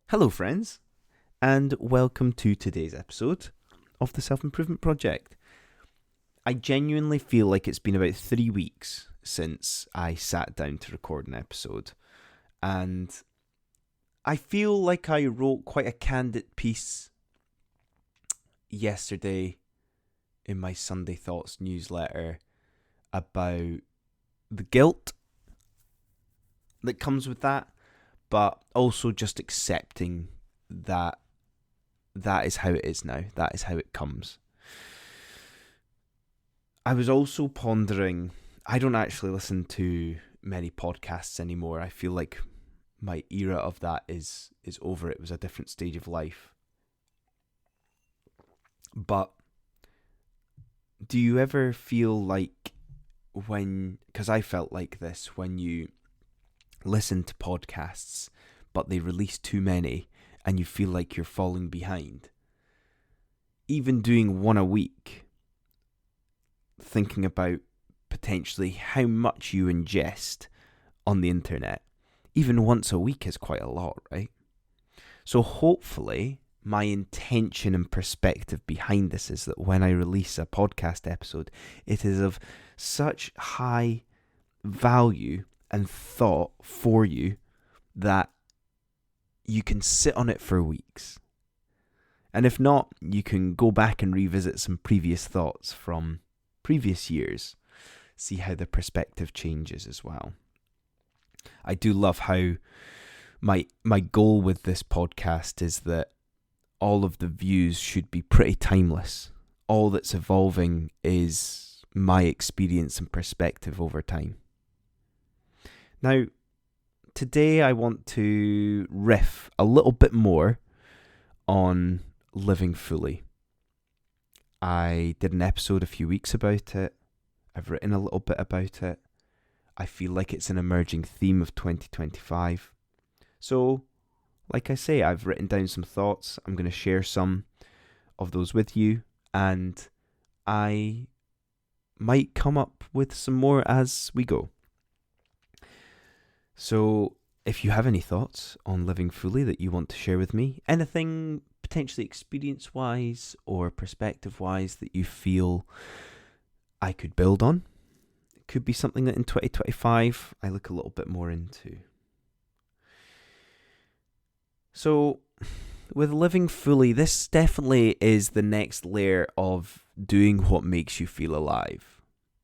Hello, friends, and welcome to today's episode of the Self Improvement Project. I genuinely feel like it's been about 3 weeks since I sat down to record an episode, and I feel like I wrote quite a candid piece yesterday in my Sunday Thoughts newsletter about the guilt that comes with that, but also just accepting that is how it is now. That is how it comes. I was also pondering, I don't actually listen to many podcasts anymore. I feel like my era of that is over. It was a different stage of life. But do you ever feel like because I felt like this when you listen to podcasts, but they release too many and you feel like you're falling behind. Even doing one a week, thinking about potentially how much you ingest on the internet, even once a week is quite a lot, right? So hopefully my intention and perspective behind this is that when I release a podcast episode, it is of such high value and thought for you that you can sit on it for weeks. And if not, you can go back and revisit some previous thoughts from previous years, see how the perspective changes as well. I do love how my goal with this podcast is that all of the views should be pretty timeless. All that's evolving is my experience and perspective over time. Now, today I want to riff a little bit more on living fully. I did an episode a few weeks about it. I've written a little bit about it. I feel like it's an emerging theme of 2025. So, like I say, I've written down some thoughts. I'm going to share some of those with you, and I might come up with some more as we go. So, if you have any thoughts on living fully that you want to share with me, anything potentially experience-wise or perspective-wise that you feel I could build on, it could be something that in 2025 I look a little bit more into. So, with living fully, this definitely is the next layer of doing what makes you feel alive.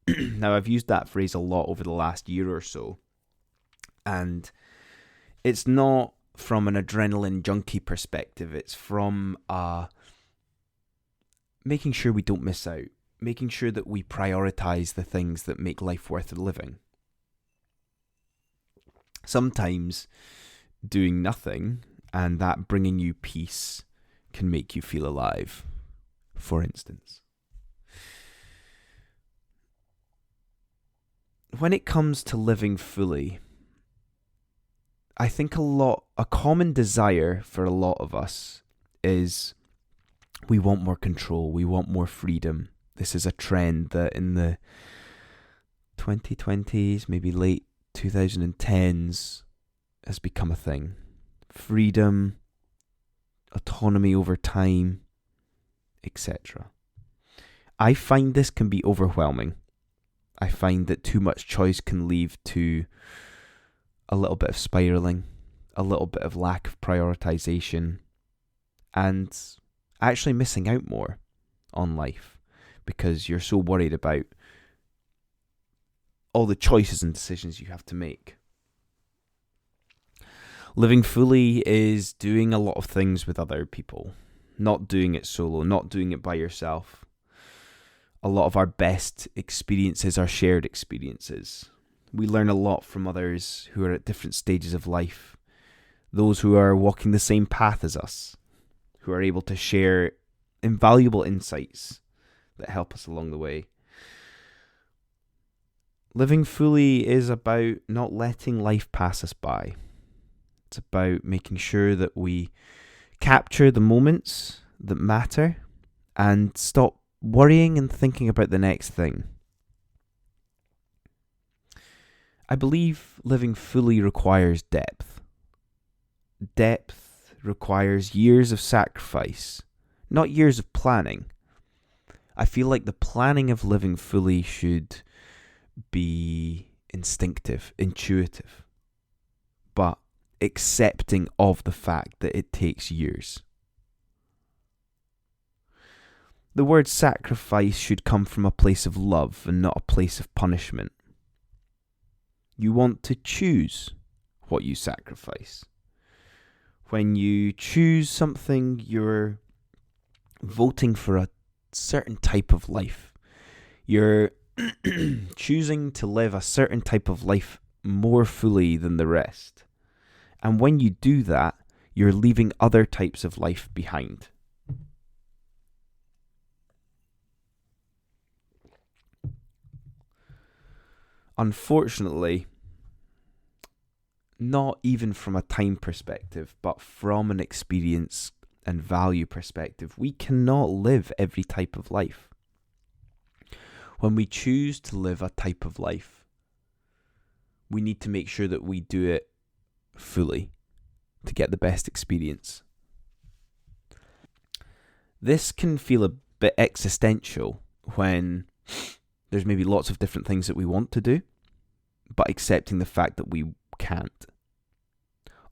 Now, I've used that phrase a lot over the last year or so. And it's not from an adrenaline junkie perspective. It's from making sure we don't miss out. Making sure that we prioritize the things that make life worth living. Sometimes doing nothing and that bringing you peace can make you feel alive, for instance. When it comes to living fully, I think a common desire for a lot of us is we want more control, we want more freedom. This is a trend that in the 2020s, maybe late 2010s, has become a thing. Freedom, autonomy over time, etc. I find this can be overwhelming. I find that too much choice can lead to a little bit of spiraling, a little bit of lack of prioritization, and actually missing out more on life because you're so worried about all the choices and decisions you have to make. Living fully is doing a lot of things with other people, not doing it solo, not doing it by yourself. A lot of our best experiences are shared experiences. We learn a lot from others who are at different stages of life, those who are walking the same path as us, who are able to share invaluable insights that help us along the way. Living fully is about not letting life pass us by. It's about making sure that we capture the moments that matter and stop worrying and thinking about the next thing. I believe living fully requires depth. Depth requires years of sacrifice, not years of planning. I feel like the planning of living fully should be instinctive, intuitive, but accepting of the fact that it takes years. The word sacrifice should come from a place of love and not a place of punishment. You want to choose what you sacrifice. When you choose something, you're voting for a certain type of life. You're choosing to live a certain type of life more fully than the rest. And when you do that, you're leaving other types of life behind. Unfortunately, not even from a time perspective, but from an experience and value perspective, we cannot live every type of life. When we choose to live a type of life, we need to make sure that we do it fully to get the best experience. This can feel a bit existential when there's maybe lots of different things that we want to do, but accepting the fact that we can't.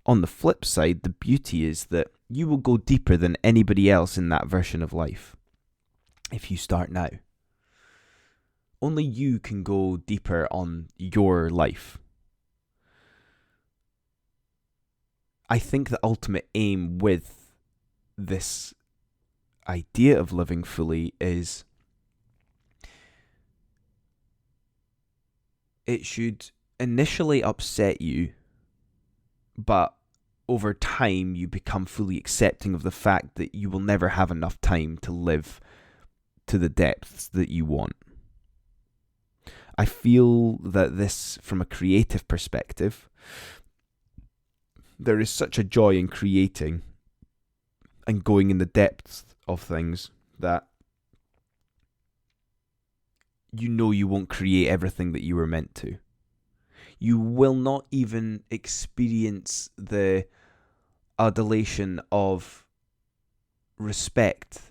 On the flip side, the beauty is that you will go deeper than anybody else in that version of life if you start now. Only you can go deeper on your life. I think the ultimate aim with this idea of living fully is it should initially upset you, but over time you become fully accepting of the fact that you will never have enough time to live to the depths that you want. I feel that this, from a creative perspective, there is such a joy in creating and going in the depths of things that you know you won't create everything that you were meant to. You will not even experience the adulation of respect,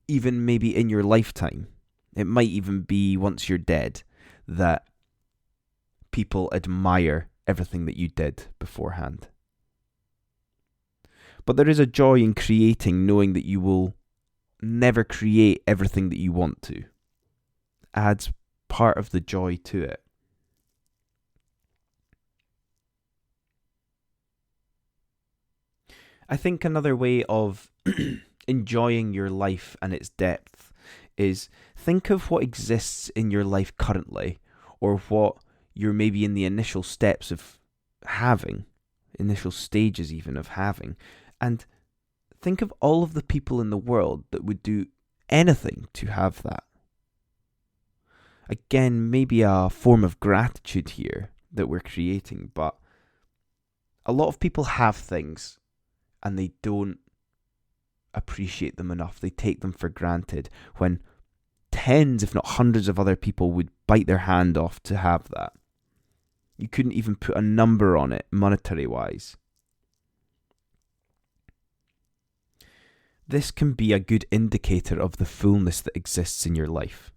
even maybe in your lifetime. It might even be once you're dead that people admire everything that you did beforehand. But there is a joy in creating, knowing that you will never create everything that you want to. Adds part of the joy to it. I think another way of enjoying your life and its depth is think of what exists in your life currently, or what you're maybe in the initial steps of having, initial stages even of having, and think of all of the people in the world that would do anything to have that. Again, maybe a form of gratitude here that we're creating, but a lot of people have things and they don't appreciate them enough. They take them for granted when tens, if not hundreds of other people would bite their hand off to have that. You couldn't even put a number on it, monetary wise. This can be a good indicator of the fullness that exists in your life.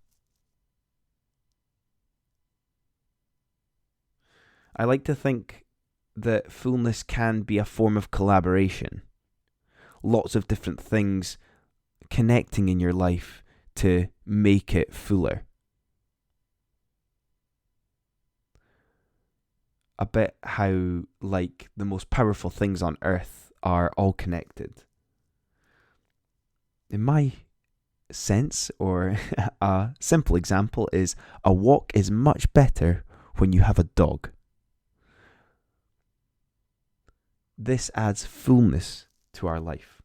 I like to think that fullness can be a form of collaboration. Lots of different things connecting in your life to make it fuller. A bit how, like, the most powerful things on earth are all connected. In my sense, or a simple example, is a walk is much better when you have a dog. This adds fullness to our life.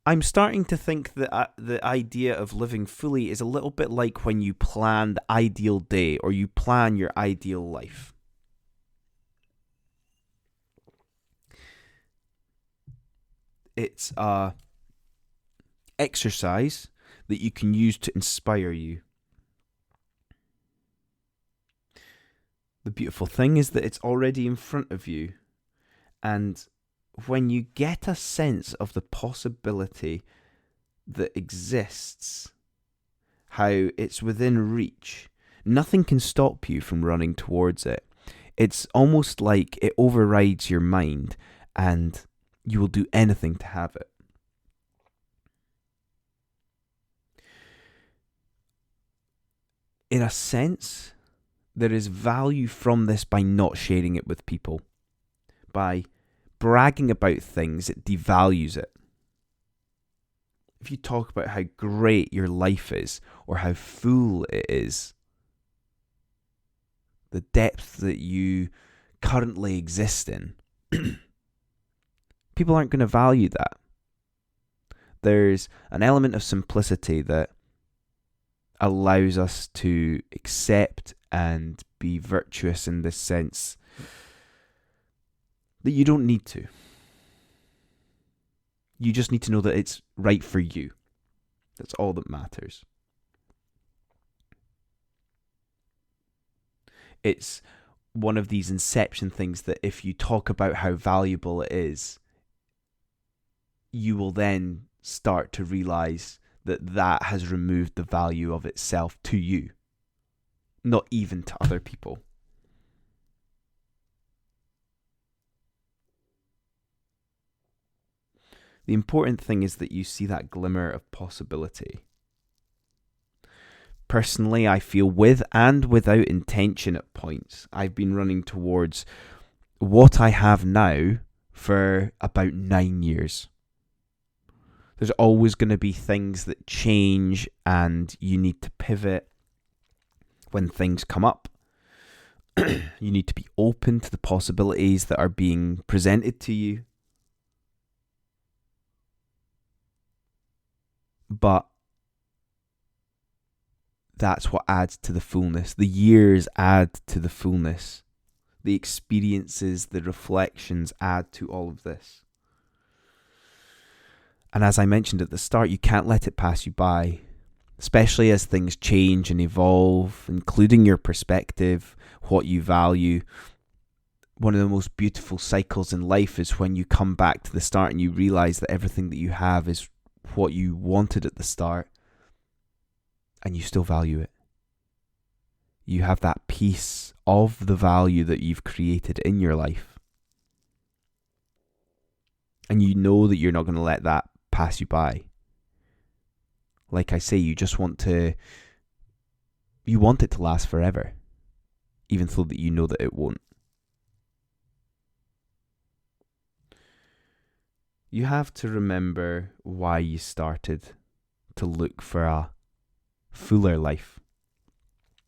I'm starting to think that the idea of living fully is a little bit like when you plan the ideal day or you plan your ideal life. It's a exercise that you can use to inspire you. The beautiful thing is that it's already in front of you. And when you get a sense of the possibility that exists, how it's within reach, nothing can stop you from running towards it. It's almost like it overrides your mind and you will do anything to have it. In a sense, there is value from this by not sharing it with people. By bragging about things, it devalues it. If you talk about how great your life is or how full it is, the depth that you currently exist in, people aren't going to value that. There's an element of simplicity that allows us to accept and be virtuous in this sense that you don't need to. You just need to know that it's right for you. That's all that matters. It's one of these inception things that if you talk about how valuable it is, you will then start to realize that that has removed the value of itself to you, not even to other people. The important thing is that you see that glimmer of possibility. Personally, I feel with and without intention at points, I've been running towards what I have now for about 9 years. There's always going to be things that change and you need to pivot when things come up. You need to be open to the possibilities that are being presented to you. But that's what adds to the fullness. The years add to the fullness. The experiences, the reflections add to all of this. And as I mentioned at the start, you can't let it pass you by, especially as things change and evolve, including your perspective, what you value. One of the most beautiful cycles in life is when you come back to the start and you realize that everything that you have is what you wanted at the start, and you still value it. You have that piece of the value that you've created in your life. And you know that you're not going to let that pass you by. Like I say, you want it to last forever, even though that you know that it won't. You have to remember why you started to look for a fuller life,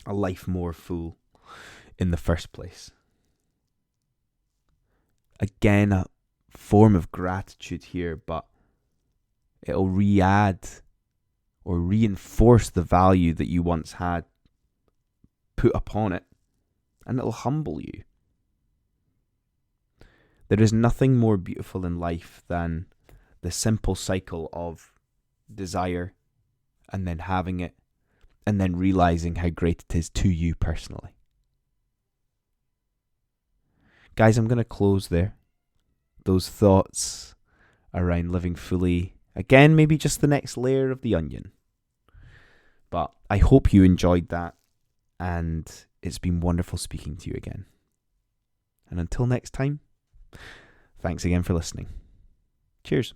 a life more full in the first place. Again, a form of gratitude here, but it'll re-add or reinforce the value that you once had put upon it, and it'll humble you. There is nothing more beautiful in life than the simple cycle of desire and then having it and then realizing how great it is to you personally. Guys, I'm going to close there. Those thoughts around living fully. Again, maybe just the next layer of the onion. But I hope you enjoyed that, and it's been wonderful speaking to you again. And until next time, thanks again for listening. Cheers.